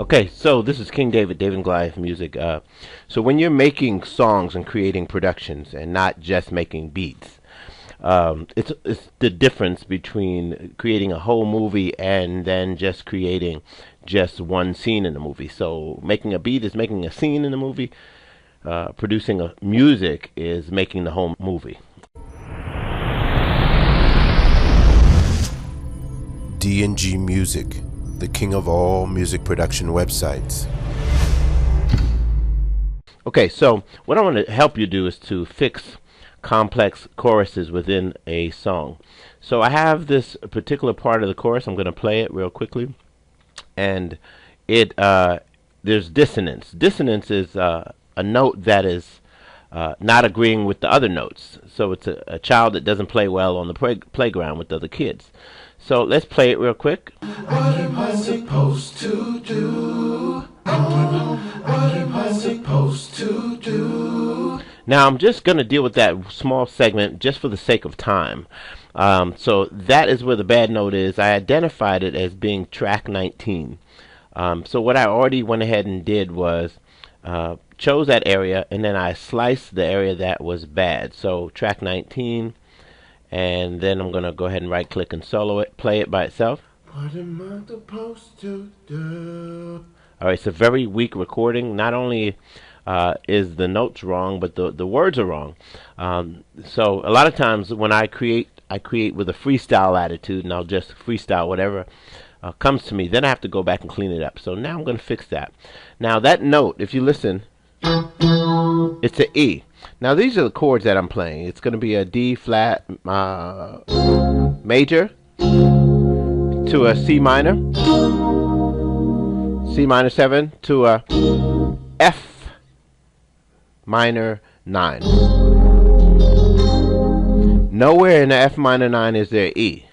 Okay, so this is King David, David and Goliath Music. So when you're making songs and creating productions and not just making beats, it's the difference between creating a whole movie and then just creating just one scene in the movie. So making a beat is making a scene in the movie. Producing a music is making the whole movie. dngmusic, the king of all music production websites. Okay, so what I want to help you do is to fix complex choruses within a song. So I have this particular part of the chorus. I'm going to play it real quickly, and there's dissonance. Dissonance is a note that is not agreeing with the other notes. So it's a child that doesn't play well on the playground with other kids. So let's play it real quick. What am I supposed to do? What am I supposed to do? Now I'm just going to deal with that small segment just for the sake of time. So that is where the bad note is. I identified it as being track 19. So what I already went ahead and did was chose that area, and then I sliced the area that was bad. So track 19, and then I'm going to go ahead and right click and solo it, play it by itself. What am I supposed to do? Alright, it's a very weak recording. Not only is the notes wrong, but the words are wrong. So a lot of times when I create with a freestyle attitude, and I'll just freestyle whatever comes to me. Then I have to go back and clean it up. So now I'm going to fix that. Now that note, if you listen, it's an E. Now these are the chords that I'm playing. It's going to be a D flat major to a C minor, C minor 7 to a F minor 9. Nowhere in the F minor 9 is there E.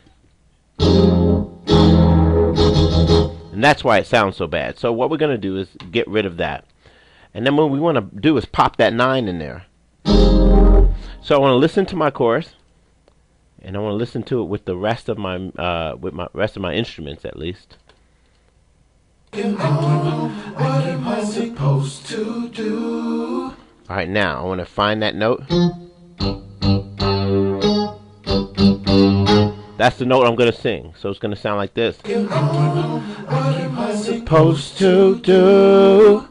And that's why it sounds so bad. So what we're going to do is get rid of that. And then what we want to do is pop that 9 in there. So I want to listen to my chorus, and I want to listen to it with the rest of my rest of my instruments at least. What am I supposed to do? All right, now I want to find that note. That's the note I'm going to sing. So it's going to sound like this. What am I Supposed to do.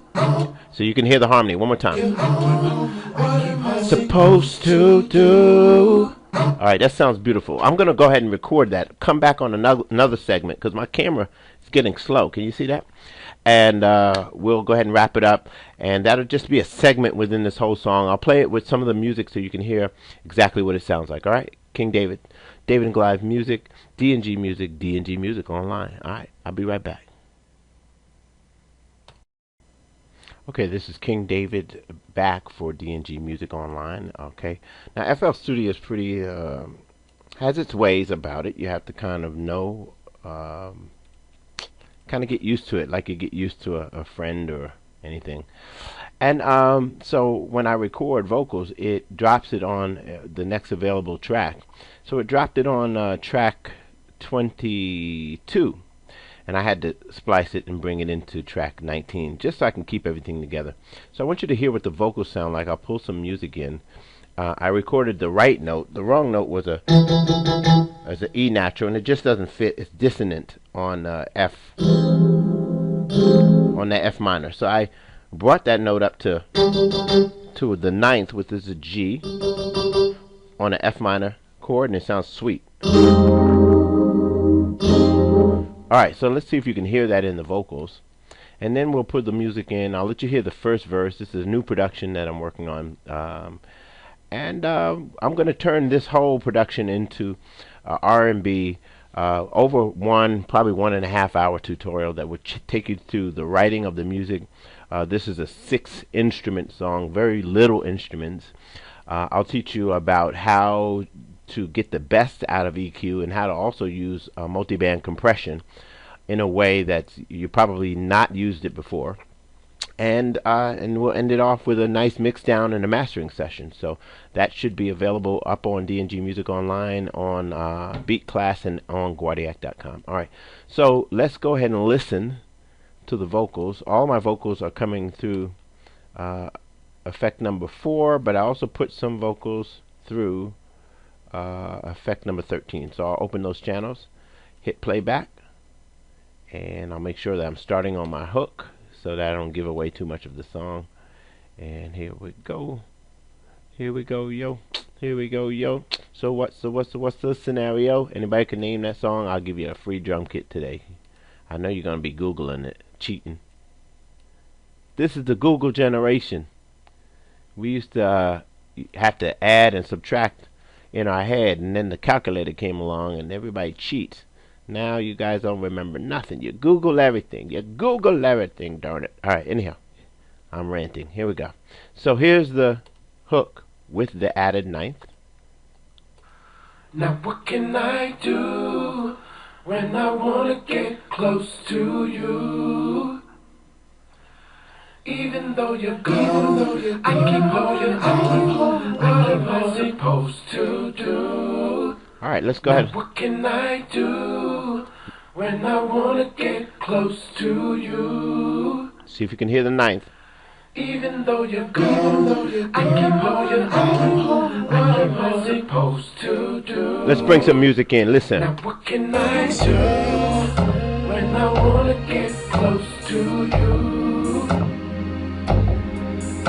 So you can hear the harmony one more time. What am I Supposed to do. All right, that sounds beautiful. I'm going to go ahead and record that. Come back on another segment because my camera is getting slow. Can you see that? And we'll go ahead and wrap it up. And that'll just be a segment within this whole song. I'll play it with some of the music so you can hear exactly what it sounds like. All right, King David, David and Goliath Music, DNG Music, DNG Music Online. All right, I'll be right back. Okay, this is King David back for DNG Music Online. Okay, now FL Studio is pretty has its ways about it. You have to kind of know, kind of get used to it, like you get used to a friend or anything. And so when I record vocals, it drops it on the next available track. So it dropped it on track 22. And I had to splice it and bring it into track 19 just so I can keep everything together. So I want you to hear what the vocals sound like. I'll pull some music in. I recorded the right note. The wrong note was an E natural, and it just doesn't fit. It's dissonant on F, on the F minor. So I brought that note up to the ninth, which is a G, on an F minor chord, and it sounds sweet. Alright, so let's see if you can hear that in the vocals. And then we'll put the music in. I'll let you hear the first verse. This is a new production that I'm working on. I'm going to turn this whole production into R&B over probably 1.5 hour tutorial that would take you through the writing of the music. This is a 6-instrument song, very little instruments. I'll teach you about how to get the best out of EQ and how to also use multiband compression in a way that you probably not used it before. And we'll end it off with a nice mix down and a mastering session. So that should be available up on DNG Music Online, on Beat Class, and on Guardiac.com. Alright, so let's go ahead and listen to the vocals. All my vocals are coming through effect number 4, but I also put some vocals through effect number 13. So I'll open those channels, hit playback, and I'll make sure that I'm starting on my hook so that I don't give away too much of the song. And here we go. Here we go, yo. Here we go, yo. So what's the scenario? Anybody can name that song? I'll give you a free drum kit today. I know you're gonna be Googling it, cheating. This is the Google generation. We used to have to add and subtract in our head, and then the calculator came along, and everybody cheats. Now you guys don't remember nothing. You Google everything. You Google everything, darn it. All right, anyhow, I'm ranting. Here we go. So here's the hook with the added ninth. Now what can I do when I wanna get close to you? Even though you're gone, I keep holding on. What am I supposed to do? All right, let's go ahead. What can I do when I wanna get close to you? See if you can hear the ninth. Even though you're gone, I keep holding on. What am I supposed to do? Let's bring some music in. Listen. Now what can I do when I wanna get close to you?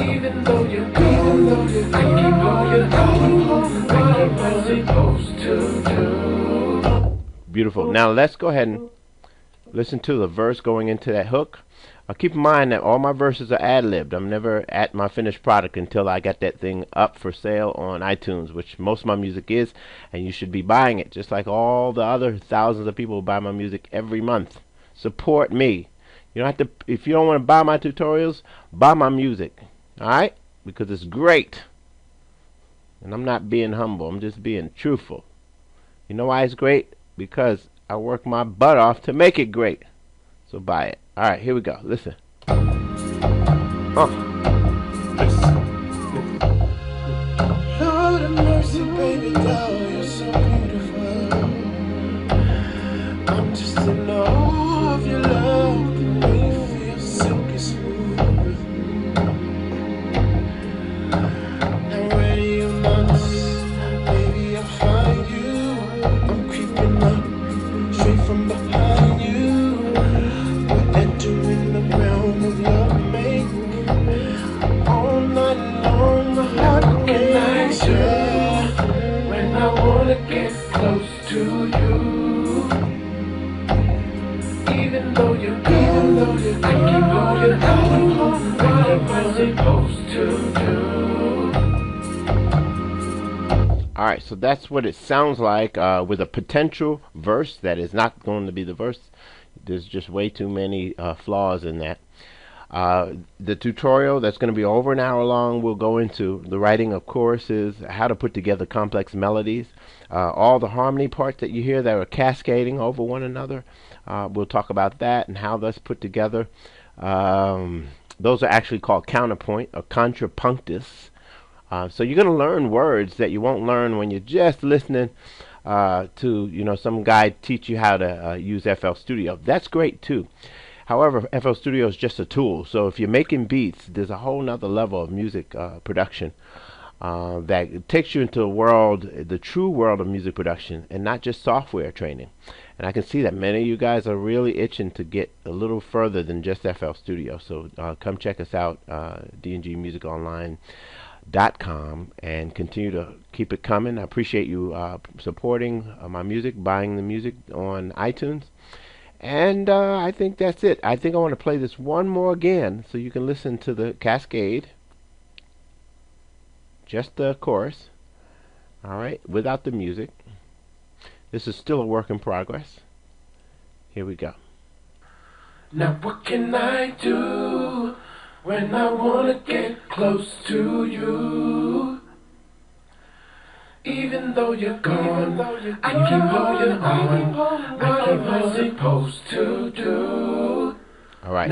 Even though you're gone, I keep holding on. What am I supposed to do? Beautiful. Now let's go ahead and listen to the verse going into that hook. Keep in mind that all my verses are ad-libbed. I'm never at my finished product until I got that thing up for sale on iTunes, which most of my music is, and you should be buying it, just like all the other thousands of people who buy my music every month. Support me. You don't have to. If you don't want to buy my tutorials, buy my music. All right? Because it's great. And I'm not being humble. I'm just being truthful. You know why it's great? Because I work my butt off to make it great. So buy it. All right, here we go. Listen. Lord have mercy, baby doll, you're so beautiful. I'm just in awe of your love, the way you feel silky smooth. Now where do you want? Baby, I'll find you. I'm creeping up, straight from behind you. We're entering the realm of love making. All night long, the heart can I do when I wanna get close to you. Even though you're gone, I keep holding on. What am I supposed to do? All right, so that's what it sounds like with a potential verse that is not going to be the verse. There's just way too many flaws in that. The tutorial that's going to be over an hour long will go into the writing of choruses, how to put together complex melodies, all the harmony parts that you hear that are cascading over one another. We'll talk about that and how that's put together. Those are actually called counterpoint or contrapunctus. So you're going to learn words that you won't learn when you're just listening to some guy teach you how to use FL Studio. That's great too. However, FL Studio is just a tool. So if you're making beats, there's a whole nother level of music production that takes you into a world, the true world of music production, and not just software training. And I can see that many of you guys are really itching to get a little further than just FL Studio. So come check us out, dngmusiconline.com, and continue to keep it coming. I appreciate you supporting my music, buying the music on iTunes. And I think that's it. I think I want to play this one more again so you can listen to the cascade. Just the chorus. All right, without the music. This is still a work in progress. Here we go. Now what can I do when I wanna get close to you? Even though you're gone, I keep holding on. What am I supposed to do? All right.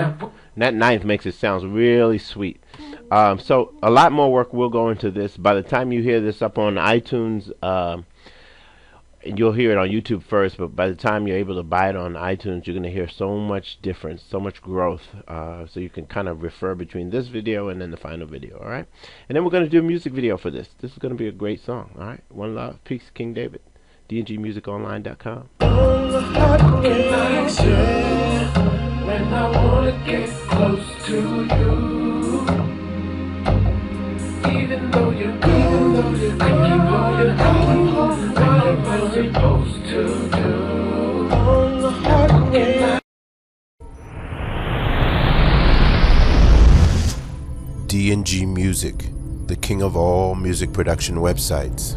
That ninth makes it sound really sweet. So a lot more work will go into this. By the time you hear this up on iTunes you'll hear it on YouTube first, but by the time you're able to buy it on iTunes, you're going to hear so much difference, so much growth. So you can kind of refer between this video and then the final video. All right, and then we're going to do a music video for this. This is going to be a great song. All right, one love, peace, King David. dngmusiconline.com. What can I say when I wanna get close to you? Even though you're gone, I keep holding on. What am I supposed to do? What can I DNG Music, the king of all music production websites.